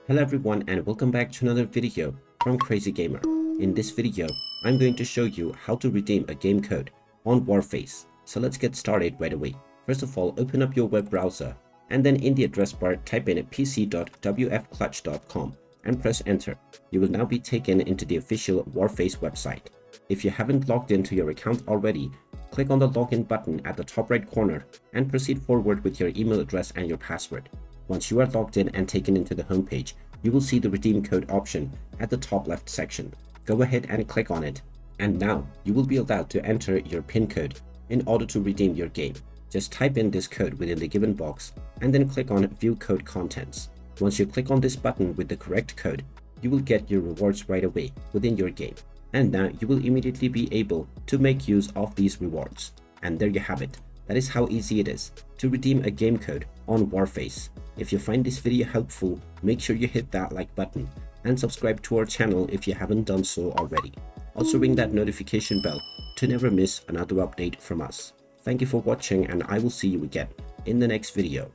Hello everyone and welcome back to another video from Crazy Gamer. In this video, I'm going to show you how to redeem a game code on Warface. So let's get started right away. First of all, open up your web browser and then in the address bar type in pc.wfclutch.com and press enter. You will now be taken into the official Warface website. If you haven't logged into your account already, click on the login button at the top right corner and proceed forward with your email address and your password. Once you are logged in and taken into the homepage, you will see the redeem code option at the top left section. Go ahead and click on it. And now you will be allowed to enter your PIN code in order to redeem your game. Just type in this code within the given box and then click on View Code Contents. Once you click on this button with the correct code, you will get your rewards right away within your game. And now you will immediately be able to make use of these rewards. And there you have it. That is how easy it is to redeem a game code on Warface. If you find this video helpful, make sure you hit that like button and subscribe to our channel if you haven't done so already. Also ring that notification bell to never miss another update from us. Thank you for watching and I will see you again in the next video.